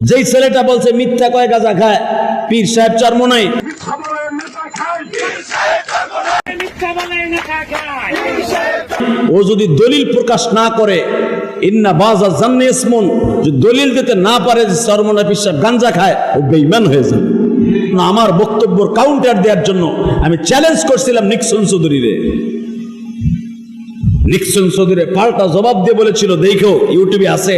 যেই ছেলেটা বলছে মিথ্যা কয় গাঁজা খায়, পীর সাহেব চরমোনাই, ও যদি দলিল প্রকাশ না করে, ইন্না বাযা জান্নি ইসমুন, যদি দলিল দিতে না পারে যে চরমোনাই পীর সাহেব গাঁজা খায়, ও বেঈমান হয়ে যাবে। আমার বক্তব্যের কাউন্টার দেওয়ার জন্য আমি চ্যালেঞ্জ করছিলাম নিক্সন চৌধুরীরে। নিক্সন চৌধুরী পাল্টা জবাব দিয়ে বলেছিল, দেখো ইউটিউবে আছে,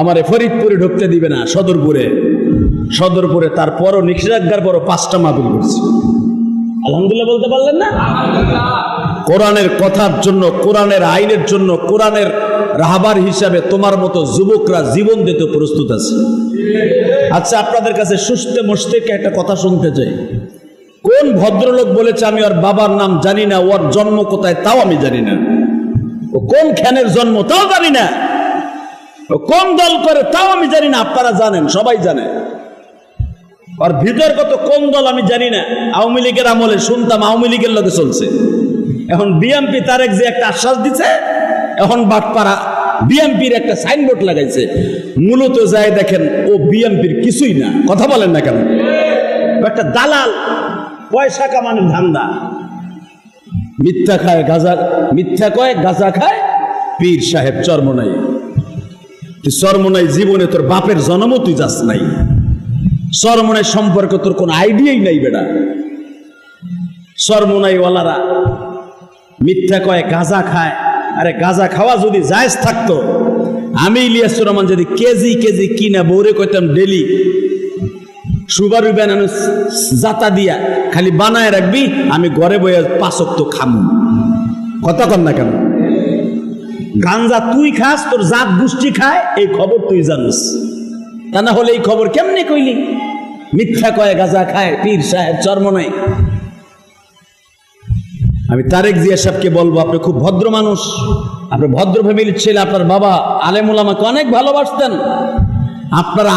আমারে ফরিদপুরে ঢুকতে দিবে না, সদরপুরে। তারপরও নিষেধাজ্ঞার পরও 5টা মাহফিল করছে। আলহামদুলিল্লাহ বলতে পারলেন না? কোরআনের কথার জন্য, কোরআনের আইনের জন্য, কোরআনের রাহবার হিসাবে তোমার মতো যুবকরা জীবন দিতে প্রস্তুত আছে। আচ্ছা, আপনাদের কাছে সুস্থে মস্তিষ্কে একটা কথা শুনতে চাই। কোন ভদ্রলোক বলেছে আমি ওর বাবার নাম জানি না, ওর জন্ম কোথায় তাও আমি জানি না, ও কোন খানের জন্ম তাও জানি না, ও কোন দল করে তাও আমি জানি না? আপনারা জানেন, সবাই জানে। আর ভিতর কত কোন দল আমি জানি না। আওয়ামী লীগের আমলে শুনতাম আওয়ামী লীগের লোকে চলছে, এখন বিএমপি তারেক যে একটা আশ্বাস দিচ্ছে, এখন বাটপাড়া বিএমপির একটা সাইনবোর্ড লাগাইছে, মূলত যায় দেখেন ও বিএমপির কিছুই না। কথা বলেন না কেন? একটা দালাল, পয়সা কামানোর ধান্দা। মিথ্যা খায় গাঁজা, মিথ্যা কয় গাঁজা খায় পীর সাহেব চরমোনাই। তুই চরমোনাই জীবনে তোর বাপের জন্মও তুই যাস নাই, চরমোনাই সম্পর্কে তোর কোন আইডিয়াই নাই বেটা। চরমোনাই ওয়ালারা মিথ্যা কয় গাঁজা খায়। আরে গাঁজা খাওয়া যদি জায়েজ থাকতো, আমি ইলিয়াসুর রহমান যদি কেজি কেজি কিনা বউরে কইতাম ডেলি সুবারু বানানো জাতা দিয়া খালি বানায় রাখবি, আমি ঘরে বইয়া 5 ওয়াক্ত খামু। কথা কন না কেন? গাঞ্জা তুই খাস, তোর জাত গোষ্ঠী খায়, এই খবর তুই জানিস, তা না হলে এই খবর কেমনে কইলি? মিথ্যা কয় গাঁজা খায় পীর সাহেব চরমোনাই। আমি তারেক জিয়া সাহেবকে বলবো, আপনি খুব ভদ্র মানুষ, আপনি ভদ্র ফ্যামিলির ছেলে, আপনার বাবা আলেম ওলামাকে অনেক ভালোবাসতেন, আপনারা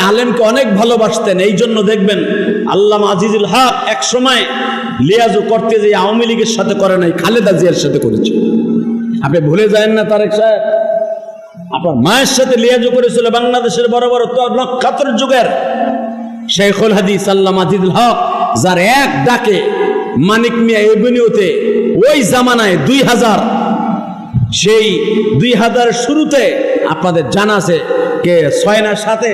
আলেমকে অনেক ভালোবাসতেন। এই জন্য দেখবেন আল্লামা আজিজুল হক এক সময় লিয়াজু করতে যে আওয়ামী লীগের সাথে করে নাই, খালেদা জিয়ার সাথে করেছে। আপনি ভুলে যায়েন না তারেক সাহেব, আপনার মায়ের সাথে লিয়াজু করেছিল বাংলাদেশের বড় বড় নক্ষত্র যুগের শেখুল হাদিস আল্লামা আজিজুল হক, যার এক ডাকে মানিক মিয়া এভিনিউতে ওই জামানায় 2000, সেই 2000 শুরুতে আপনাদের জানা আছে কে 6 না 7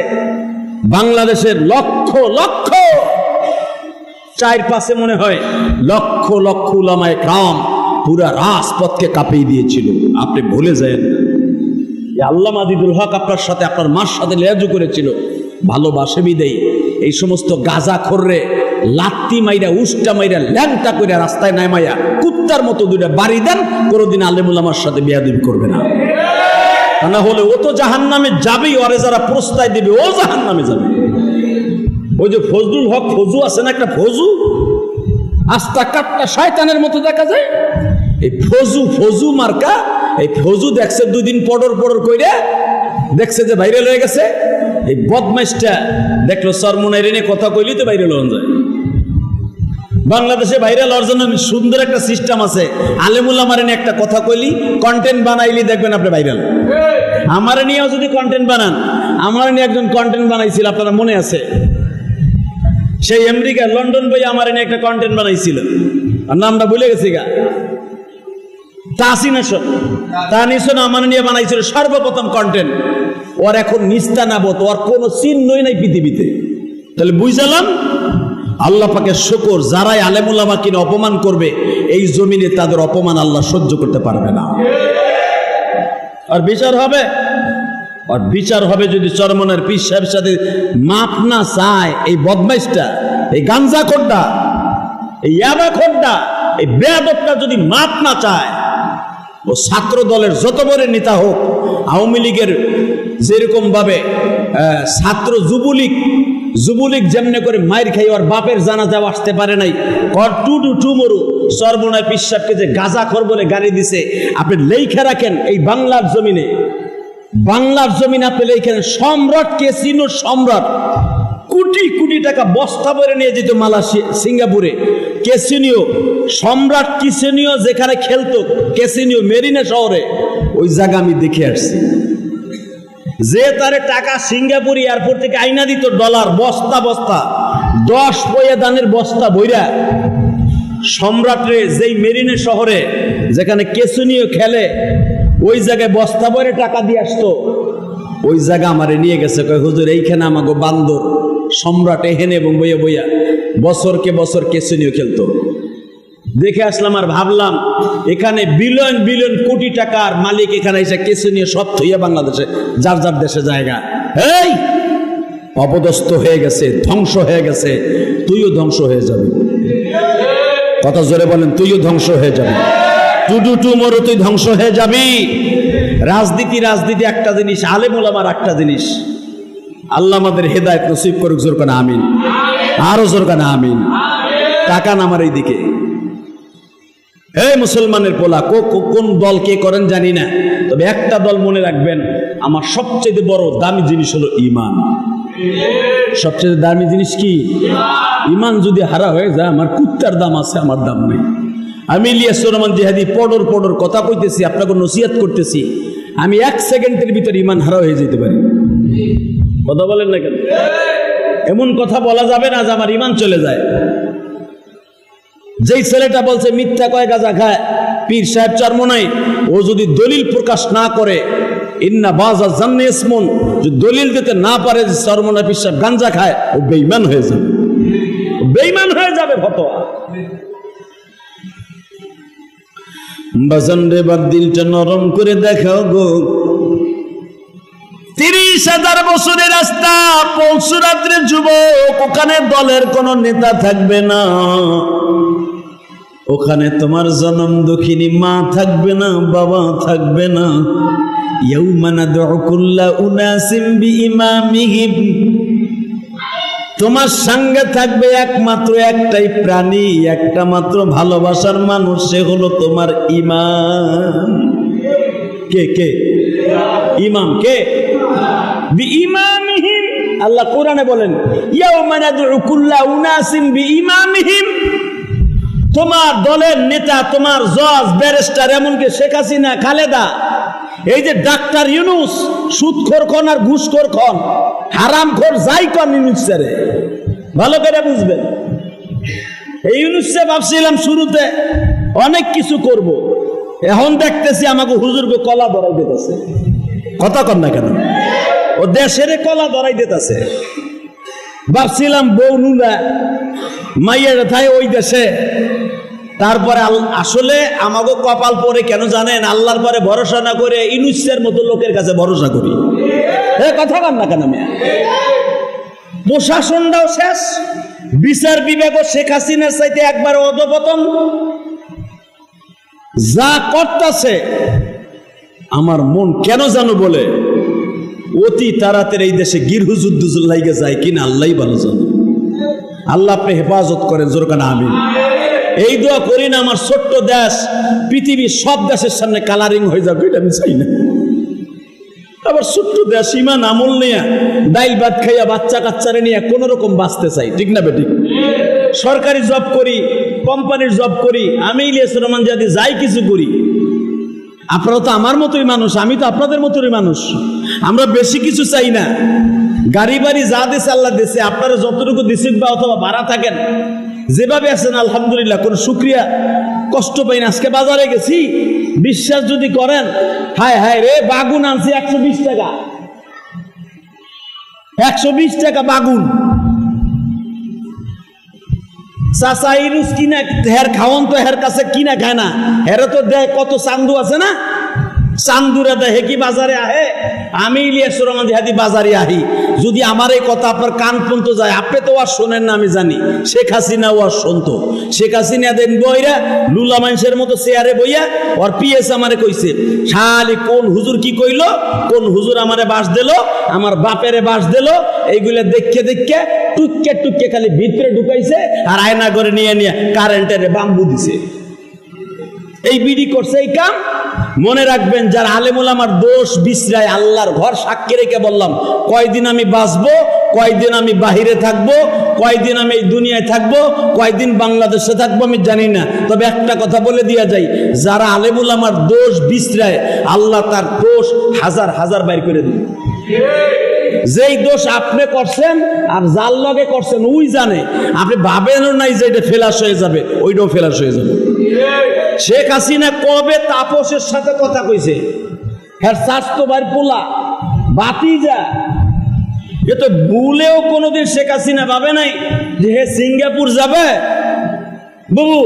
বাংলাদেশের লক্ষ লক্ষ 4-5 মনে হয় লক্ষ লক্ষ উলামায়ে কেরাম পুরা রাজপথকে কাঁপিয়ে দিয়েছিল। আপনি ভুলে যায় না, আল্লামা আজিজুল হক আপনার সাথে, আপনার মার সাথে লেয়াজু করেছিল, ভালোবাসে বিদেই এই সমস্ত গাঁজা খোররে লাত্তি মাইরা, উষ্টা মাইরা, ল্যাংটা করে রাস্তায় নামাইয়া কুত্তার মতো 2টা বাড়ি দেন, কোনোদিন আলেমুল আমার সাথে বেয়াদবি করবে না। তা না হলে ও তো জাহান্নামে যাবেই, ওরে যারা প্রস্তায় দিবে ও জাহান্নামে যাবে। ওই যে ফজলুল হক ফজু আছে না, একটা ফজু আস্তা কাটটা শয়তানের মতো দেখা যায়, এই ফজু মার্কা, এই ফজু দেখছে 2 দিন পড়র কইরা দেখছে যে ভাইরাল হয়ে গেছে। এই বদমাইশটা দেখলো চরমোনাইরে নিয়ে কথা কইলি তো ভাইরাল হয়ে যায়। বাংলাদেশে ভাইরাল হওয়ার জন্য সুন্দর একটা সিস্টেম আছে, আলেমুল আমারে নিয়ে একটা কথা কইলি, কন্টেন্ট বানাইলি দেখবেন আপনি ভাইরাল। আমারে নিয়েও যদি কন্টেন্ট বানান, আমারে নিয়ে একজন কন্টেন্ট বানাইছিল, আপনারা মনে আছে? সেই আমেরিকা লন্ডন বই আমারে নিয়ে একটা কন্টেন্ট বানাইছিল, আর নামটা ভুলে গেছি গা, তানিশন আমার নিয়ে বানাইছিল সর্বপ্রথম কন্টেন্ট। ওর এখন নিস্তানাবত, ওর কোনো চিহ্নই নাই পৃথিবীতে। তাহলে বুঝলাম আল্লাহ পাকের শুকর, যারাই আলেম উলামা কিনে অপমান করবে এই জমিনে, তাদের অপমান আল্লাহ সহ্য করতে পারবে না। আর বিচার হবে যদি চরমোনাইর পীর সাহেবের সাথে মাপ না চায় এই বদমাইশটা, এই গাঞ্জা খোরটা, এই ইয়াবা খোরটা, এই বেয়াদবটা যদি মাপ না চায়, ও ছাত্র দলের যত বড় নেতা হোক, আওয়ামী লীগের যেরকম ভাবে ছাত্র যুবলীগ যেমনে করে মায়ের খাই, ওর বাপের জানাজা আসতে পারে নাই, টু মরু চরমোনাই পীর সাহেবকে যে গাঁজাখোর বলে গালি দিছে, আপনি লেখা রাখেন এই বাংলার জমিনে আপনি লেখেন, সম্রাট ক্যাসিনো সম্রাট, কোটি কোটি টাকা বস্তা ভরে নিয়ে যেত সিঙ্গাপুরে। ক্যাসিনো সম্রাট, ক্যাসিনো যেখানে খেলতো, ক্যাসিনো মেরিনা শহরে, ওই জায়গা আমি দেখে আসছি। যে তারে টাকা সিঙ্গাপুর এয়ারপোর্ট থেকে আইনা দিত ডলার বস্তা বস্তা 10 পয়সা দানের বস্তা বইরা সম্রাটরে যেই মেরিনে শহরে যেখানে কেসুনিও খেলে ওই জায়গায় বস্তা ভরে টাকা দিয়ে আসতো, ওই জায়গা আমারে নিয়ে গেছে। কয় হুজুর এইখানে আমাকে বান্দর সম্রাট এহেন এবং বইয়া বইয়া বছরকে বছর কেসুনিও খেলতো। দেখে আসলাম আর ভাবলাম এখানে বিলিয়ন বিলিয়ন কোটি টাকার মালিক এখানে এসে কেসুনিও সব থইয়া বাংলাদেশে যার যার দেশে জায়গা এই অপদস্থ হয়ে গেছে, ধ্বংস হয়ে গেছে। তুইও ধ্বংস হয়ে যাবি। কথা জোরে বলেন, তুইও ধ্বংস হয়ে যাবি। টু মরো, তুই ধ্বংস হয়ে যাবি। রাজনীতি রাজনীতি একটা জিনিস, আলেম ওলামার একটা জিনিস। আল্লাহ আমাদের হেদায়েত নসিব করুক। জোর কানা আমিন, আরো জোর কানা আমিন। তাকান আমার এই দিকে। এই মুসলমানের পোলা, কোন দল কে করেন জানি না, তবে একটা দল মনে রাখবেন, আমার সবচেয়ে বড় দামি জিনিস হলো ঈমান। সবচেয়ে দামি জিনিস কি? ঈমান যদি হারা হয়ে যায়, আমার কুত্তার দাম আছে, আমার দাম নেই। আমি ইলিয়াস রহমান জিহাদি পড়র কথা কইতেছি, আপনাকে নসিহত করতেছি। আমি 1 সেকেন্ডের ভিতর ঈমান হারা হয়ে যেতে পারি। কথা বলেন না কেন? এমন কথা বলা যাবে না যে আমার ঈমান চলে যায়। যেই ছেলেটা বলছে মিথ্যা কয় গাঁজা খায়, পীর সাহেব চরমনাই, ও যদি দলিল প্রকাশ না করে, ইন্না বাযা জান্নি ইসমুন, যদি দলিল দিতে না পারে যে চরমনাই পীর সাহেব গাঁজা খায়, ও বেঈমান হয়ে যাবে। বেঈমান হয়ে যাবে ফতোয়া। বাজান রে, বার দিলটা নরম করে দেখাও গো। 30,000 বছরের রাস্তা, পৌঁছরাত্রে যুবক, ওখানে দলের কোন নেতা থাকবে না, ওখানে তোমার জনম দুঃখিনী মা থাকবে না, বাবা থাকবে না। ইয়াউমা নাদউ কুল্লা উনাসিম বিইমামিহিম, তোমার সঙ্গে থাকবে একমাত্র একটাই প্রাণী, একটা মাত্র ভালোবাসার মানুষ, সে হলো তোমার ইমাম। কে কে? ইমাম কে? বিইমামিহিম। আল্লাহ কোরআনে বলেন, ইয়াউমা নাদউ কুল্লা উনাসিম বিইমামিহিম, তোমার দলের নেতা, তোমার জজ, ব্যারিস্টার, এমনকি শেখ হাসিনা, খালেদা, এই যে ডাক্তার ইউনূস, সুদখোর খন আর ঘুষখোর খন, হারামখোর যাই কন, ইউনূস স্যারে ভালো করে বুঝবেন। এই ইউনূস স্যার ভাবছিলাম শুরুতে অনেক কিছু করব, এখন দেখতেছি আমাকে হুজুরকে কলা ধরাই দিতেছে। কথা কন না কেন? ও দেশের কলা ধরাই দিতেছে। ভাবছিলাম বউ নুলা মাইয়ের থাই ওই দেশে। তারপরে আসলে আমাকে কপাল পরে কেন জানেন? আল্লাহর পরে ভরসা না করে ইউনূসের মতো লোকের কাছে ভরসা করি। কথা কন না কেন? প্রশাসনটাও শেষ, বিচার বিভাগও শেখ হাসিনার চাইতে একবার অধপতন। যা করতেছে আমার মন কেন জানো বলে অতি তাড়াতাড়ি এই দেশে গৃহযুদ্ধ লাইগে যায় কিনা আল্লাহই ভালো জানে। আল্লাহ আপনি হেফাজত করেন। জোর কানা আমিন। এই দোয়া করি না আমার ছোট্ট দেশ পৃথিবীর সব দেশের সামনে কালারিং হয়ে যাবে, এটা আমি চাই না। আবার ছোট্ট দেশ, ঈমান আমল নিয়ে ডাইল ভাত খাইয়া বাচ্চা কাচ্চারে নিয়ে কোন রকম বাঁচতে চাই, ঠিক না বেঠিক? সরকারি জব করি, কোম্পানির জব করি, আমি ইলিয়াস রহমান জিহাদি যাই কিছু করি। আপনারা তো আমার মতোই মানুষ, আমি তো আপনাদের মতোই মানুষ। আমরা বেশি কিছু চাই না। গাড়ি বাড়ি যা দিছে আল্লাহ দিছে, আপনারা যতটুকু দিছেন বা অথবা ভাড়া থাকেন, যেভাবে আছেন আলহামদুলিল্লাহ, কোনো শুকরিয়া কষ্ট পাই না। আজকে বাজারে গেছি, বিশ্বাস যদি করেন, হায় হায় রে, বাগুন আনছি 120 টাকা, 120 টাকা বাগুন। চাচা ইরুস কিনা হের খাওয়ান তো হের কাছে কিনা খায় না, হেরে তো দেয় কত চান্দু আছে না, চান্দুরা দেয় কি বাজারে আহে। আমি ইলিয়াস রহমান জিহাদি বাজারে আহি, যদি আমার এই কথা আপনার কান পর্যন্ত যায়, আপনি তো আর শোনেন না আমি জানি, শেখ হাসিনা ও আর শুনতো। শেখ হাসিনা দেন বইরা লুলা মানুষের মতো চেয়ারে বইয়া ওর পিএস আমারে কইছে, শালি কোন হুজুর কি কইল, কোন হুজুর আমারে বাস দিল, আমার বাপেরে বাস দিল, এইগুলা দেখে দেখে টুককে টুককে খালি ভিতরে ঢুকাইছে আর আয়না করে নিয়ে নিয়ে কারেন্টের বাম্বু দিছে। এই বিডি করছে এই কাম। মনে রাখবেন, যার আলেমুল আমার দোষ বিশ্রায় আল্লাহর ঘর সাক্ষী রেখে বললাম, কয়দিন আমি বাঁচবো, কয়দিন আমি বাহিরে থাকবো, কয়দিন আমি এই দুনিয়ায় থাকবো, কয়দিন বাংলাদেশে থাকবো আমি জানি না। তবে একটা কথা বলে দিয়া যাই, যারা আলেমুল আমার দোষ বিশ্রায় আল্লাহ তার দোষ হাজার হাজার বাইর করে দিন। যেই দোষ আপনি করছেন আর যার লগে করছেন ওই জানে। আপনি ভাবেনও নাই যে এটা ফেলাস হয়ে যাবে, ওইটাও ফেলাস হয়ে যাবে। শেখ হাসিনা কবে তাপসের সাথে কথা কইছে? হ্যাঁ, স্বাস্থ্য ভাই পোলা বাতিজা, এ তো ভুলেও কোনোদিন শেখ হাসিনা ভাবে নাই যে হে সিঙ্গাপুর যাবে। বাবু,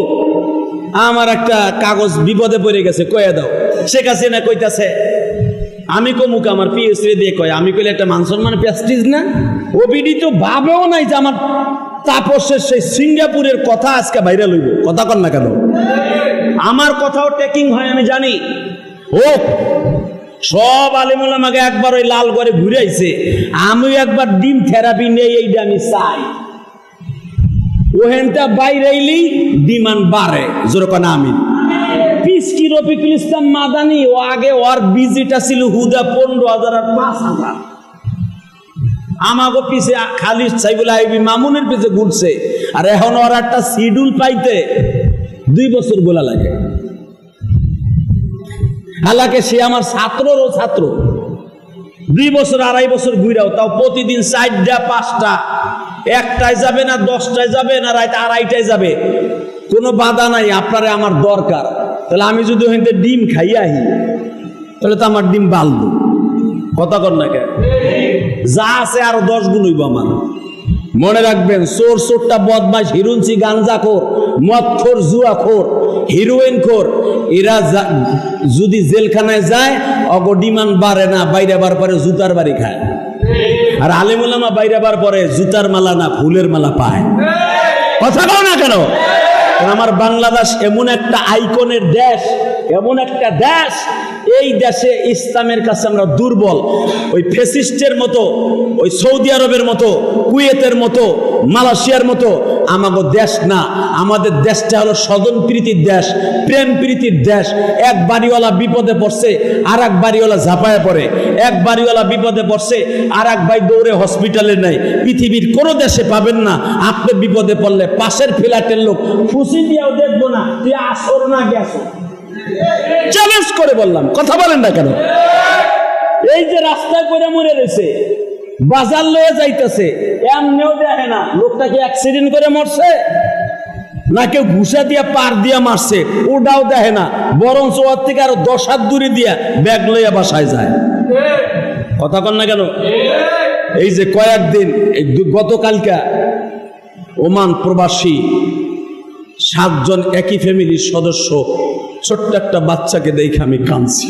আমার একটা কাগজ বিপদে পড়ে গেছে, কয়ে দাও। শেখ হাসিনা কইতাছে, আমি কমুক, আমার পিএসসি দিয়ে কয়, আমি কইলে একটা মান সম্মান প্রেস্টিজ না? ওবিডি তো ভাবেও নাই যে আমার তাপসের সেই সিঙ্গাপুরের কথা আজকে বাইরে লইব। কথা কন না কেন? আমার কথাও টেকিং হয় আমি জানি। ও সব আলেমুল আমাকে একবার ওই লাল করে ঘুরে আইছে, আমিও একবার ডিম থেরাপি নেই, এইটা আমি চাই। ওহেনটা বাইরে এলেই ডিমান্ড বাড়ে, যেরকম আমি পিসকি রফিকুল ইসলাম মাদানি, ও আগে ওর বিজিটা ছিল হুদা 15,000 আর 5,000। আমাকে পিছে খালিদ সাইবুল আইবি মামুনের পিছে ঘুরছে, আর এখন ওর একটা শিডিউল পাইতে 2 বছর গোলা লাগে। হালাকে সে আমার ছাত্ররও ছাত্র, 2 বছর 2.5 বছর ঘুরাও, তাও প্রতিদিন 4টা 5টা, 1টায় যাবে না 10টায় যাবে না রাত 2:30টায় যাবে, কোনো বাধা নাই। আপনারে আমার দরকার, তাহলে আমি যদি ওখানে ডিম খাইয়া আহি তাহলে তো আমার ডিম বাড়লো। কথা কর না কেন? যা আছে আরো 10 গুণ হইব আমার। মনে রাখবেন, চোর চোরটা বদমাশ, হিরুঞ্চি গাঞ্জাখোর, মদখোর, জুয়াখোর, হিরোইনখোর, এরা যদি জেলখানায় যায় অগ ডিমান্ড বাড়ে না, বাইরে বার পরে জুতার বাড়ি খায়। আর আলেমুলামা বাইরে বার পরে জুতার মালা না ফুলের মালা পায়। কথা কও না কেন? আমার বাংলাদেশ এমন একটা আইকনের দেশ, এমন একটা দেশ, এই দেশে ইসলামের কাছে আমরা দুর্বল। ওই ফ্যাসিস্টের মতো, ওই সৌদি আরবের মতো, কুয়েতের মতো, মালয়েশিয়ার মতো আমাদের দেশ না। আমাদের দেশটা হলো স্বজন প্রীতির দেশ, প্রেম প্রীতির দেশ। এক বাড়িওয়ালা বিপদে পড়ছে আর এক বাড়িওয়ালা ঝাঁপায় পড়ে, এক বাড়িওয়ালা বিপদে পড়ছে আর এক ভাই দৌড়ে হসপিটালে নেয়। পৃথিবীর কোনো দেশে পাবেন না আপনি বিপদে পড়লে পাশের ফ্ল্যাটের লোক খুশি দিয়েও দেখবো না তুই আসর না গেছো। চ্যালেঞ্জ করে বললাম, কথা বলেন না কেন? এই যে রাস্তায় করে মরে রয়েছে, বাজার লয়ে যাইতেছে, এমনিও দেখে না লোকটাকে অ্যাক্সিডেন্ট করে মরছে না কেউ ঘুষা দিয়া পার দিয়া মারছে, ওটাও দেখে না, বরঞ্চ ওর থেকে আরো 10 হাত দূরে দিয়া ব্যাগ লইয়া বাসায় যায়। কথা কন না কেন? এই যে কয়েকদিন, গতকালকা ওমান প্রবাসী 7 জন একই ফ্যামিলির সদস্য, ছোট্ট একটা বাচ্চাকে দেখে আমি কাঁদছি।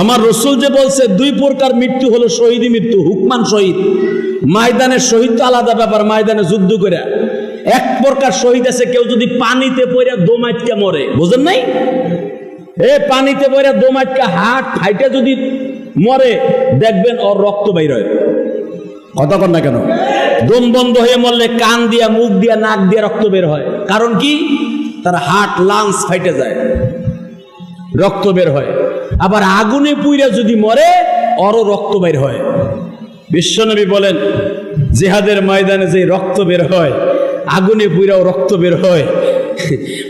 আমার রসুল যে বলছে 2 প্রকার মৃত্যু হলো শহীদি মৃত্যু, হুকমান শহীদ। ময়দানের শহীদ তো আলাদা ব্যাপার, ময়দানে যুদ্ধ করে। এক প্রকার শহীদ আছে, কেউ যদি পানিতে পড়ে দোমাইটকে মরে, বুঝেন নাই? পানিতে পড়ে দোমাইটকে হাট ফাইটে যদি মরে, দেখবেন ওর রক্ত বাইর হয়। কথা কন না কেন? দম বন্ধ হয়ে মরলে কান দিয়া, মুখ দিয়া, নাক দিয়া রক্ত বের হয়। কারণ কি? তার হার্ট লাংস ফাইটে যায়, রক্ত বের হয়। আবার আগুনে পুইরা যদি মরে, ওরও রক্ত বের হয়। বিশ্বনবী বলেন, জিহাদের ময়দানে যে রক্ত বের হয়, আগুনে পুইরাও রক্ত বের হয়,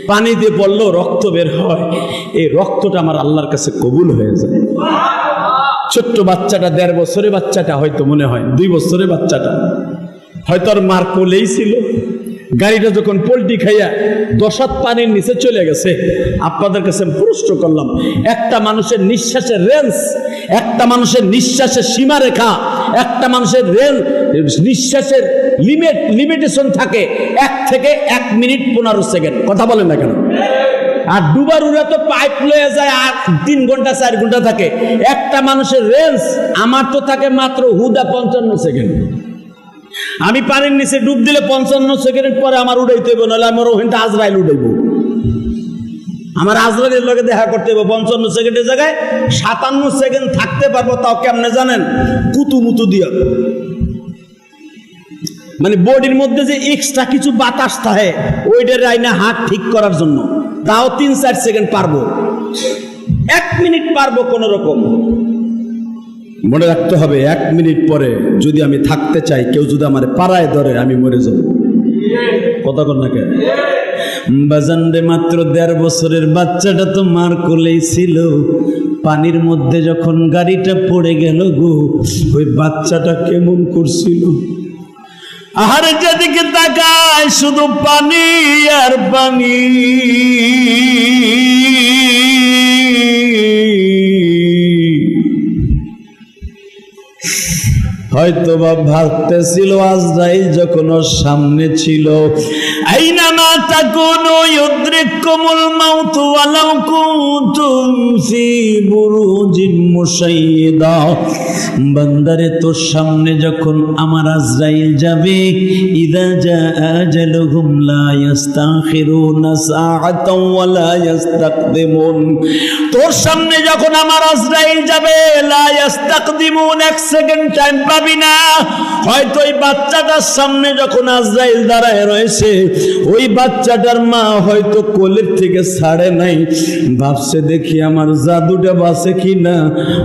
পানিতে পড়লেও রক্ত বের হয়। এই রক্তটা আমার আল্লাহর কাছে কবুল হয়ে যায়। ছোট্ট বাচ্চাটা, 1.5 বছরের বাচ্চাটা, হয়তো মনে হয় 2 বছরের বাচ্চাটা, হয়তো আর মার কোলেই ছিল। গাড়িটা যখন পল্টি খাইয়া 10 হাত পানির নিচে চলে গেছে, আপনাদের কাছে প্রশ্ন করলাম, একটা মানুষের নিঃশ্বাসের রেঞ্জ, একটা মানুষের নিঃশ্বাসের সীমারেখা, একটা মানুষের নিঃশ্বাসের লিমিটেশন থাকে 1 থেকে 1 মিনিট 15 সেকেন্ড। কথা বলেন না কেন? আর ডুবার উড়া তো পাইপ লয়ে যায় আর 3 ঘন্টা 4 ঘন্টা থাকে। একটা মানুষের রেঞ্জ আমার তো থাকে মাত্র হুদা 55 সেকেন্ড। আমি পানির নিচে ডুব দিলে 55 সেকেন্ড পরে আমার উড়াইতে হইব, নাহলে আমার ওখানটা আজরাইল উড়াইব। আমার আজরাইলের লগে দেখা করতে হইব। 55 সেকেন্ডের জায়গায় 57 সেকেন্ড থাকতে পারবো, তাও কেমনে জানেন? কুতুমুতু দিয়া, মানে বডির মধ্যে যে এক্সট্রা কিছু বাতাস থাকে ওইটার আইনা হাত ঠিক করার জন্য, তাও 3-4 সেকেন্ড পারবো, 1 মিনিট পারবো কোন রকম। মনে রাখতে হবে 1 মিনিট পরে যদি আমি থাকতে চাই, কেউ যদি আমার পাড়ায় ধরে, আমি মরে যাব। কথা কর না কেন? বাজান রে, মাত্র 1.5 বছরের বাচ্চাটা তো মার কোলেই ছিল, পানির মধ্যে যখন গাড়িটা পড়ে গেল গো, ওই বাচ্চাটা কেমন করছিল। আহারে যেদিকে তাকায় শুধু পানি আর পানি। হয়তো বা ভাবতেছিল আজরাইল যখন ওর সামনে ছিল, আইনামা তাকুনু ইউদরিকুমুল মাউত ওয়ালাউ কুনতুম ফি বুরুজিন মুশাইয়্যিদা। বান্দারে তোর সামনে যখন আমার আজরাইল যাবে, ইযা জাআ আজালুহুম লা ইস্তাখিরুনা সাআতাও ওয়া লা ইস্তাকদিমুন। তোর সামনে যখন আমার আজরাইল যাবে, লা ইস্তাকদিমুন, এক সেকেন্ড টাইম পাবি না। হয়তো ওই বাচ্চাটার সামনে যখন আজরাইল দাঁড়ায় রয়েছে, ওই বাচ্চাটার মা হয়তো কোলের থেকে ছাড়ে নাই, ভাবছে দেখি আমার জাদুটা বাঁচে কিনা।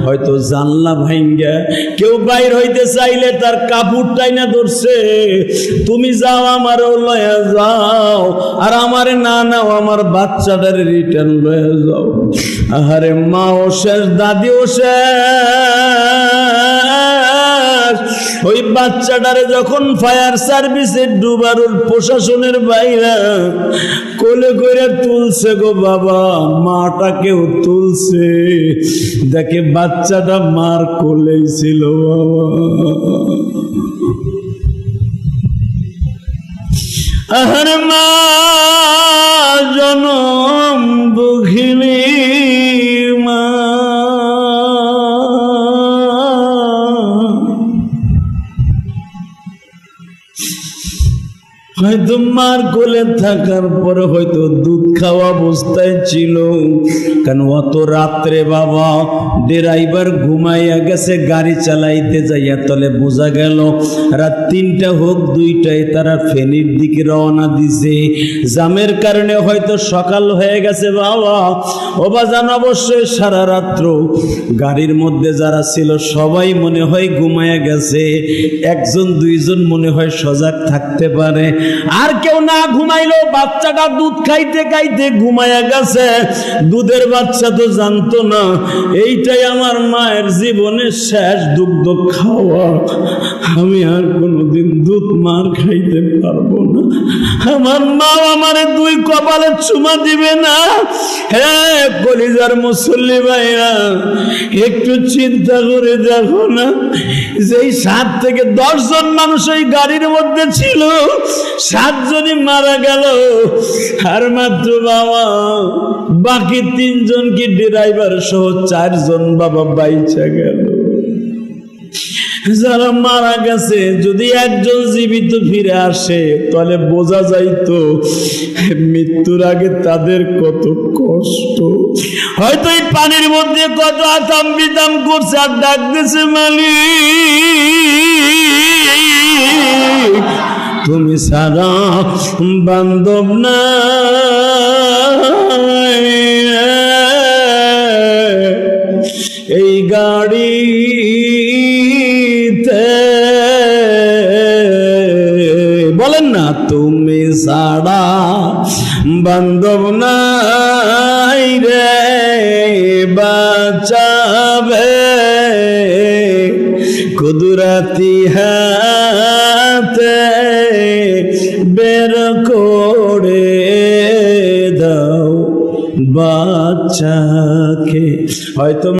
হয়তো জানলা ভাঙ্গা কেউ বাইর হইতে চাইলে তার কাপড়টাই না ধরছে, তুমি যাও আমারও লয়া যাও, আর আমারে না নাও, আমার বাচ্চাটার রিটার্ন লয়া যাও। আহারে মাও শেষ, দাদিও শেষ। ওই বাচ্চাটারে যখন ফায়ার সার্ভিসের ডুবারুল প্রশাসনের বাইরা কোলে করে তুলছে গো বাবা, মাটাকেও তুলছে, দেখে বাচ্চাটা মার কোলেই ছিল বাবা। আহারে মা জনম দুঃখিনী মা, হয়তো মার কোলে থাকার পরে হয়তো দুধ খাওয়া অবস্থায় ছিল, কারণ অত রাত্রে বাবা ড্রাইভার ঘুমাইয়া গেছে, গাড়ি চালাইতে যাইয়া তলে বোঝা গেল রাত ৩টা হোক ২টায় তারা ফেনীর দিকে রওনা দিছে। জামের কারণে হয়তো সকাল হয়ে গেছে বাবা। অবাজান অবশ্যই সারা রাত্র গাড়ির মধ্যে যারা ছিল সবাই মনে হয় ঘুমাইয়া গেছে, ১ ২ জন মনে হয় সজাগ থাকতে পারে, আর কেউ না ঘুমাইলো বাচ্চাটা দুধ খাইতে খাইতে ঘুমাইয়া গেছে। দুধের বাচ্চা তো জানতো না এইটাই আমার মায়ের জীবনের শেষ দুগ্ধ খাওয়া, আমি আর কোনোদিন দুধ মার খাইতে পারবো না। আমার মা আমারে ২ কপালে চুমা দিবে না। হ্যাঁ কলিজার মুসল্লি ভাইরা, একটু চিন্তা করে দেখো না, যেই ৭ থেকে ১০ জন মানুষ ওই গাড়ির মধ্যে ছিল, ৭ জনই মারা গেল, আর মাত্র বাবা বাকি ৩ জন কি ড্রাইভার সহ ৪ জন বাবা বাইচা গেল। যারা মারা গেছে যদি একজন জীবিত ফিরে আসে তাহলে বোঝা যাইতো মৃত্যুর আগে তাদের কত কষ্ট। হয়তো এই পানির মধ্যে কত আতাম বিতাম করছে আর ডাক দিছে মালিক, তুমি সারা বান্ধব না, এই গাড়িতে বলেন না তুমি সারা বান্ধব নাই রে, বাঁচাবে কুদরতি হাতে বের করে দাও বাচ্চাকে। হয়তো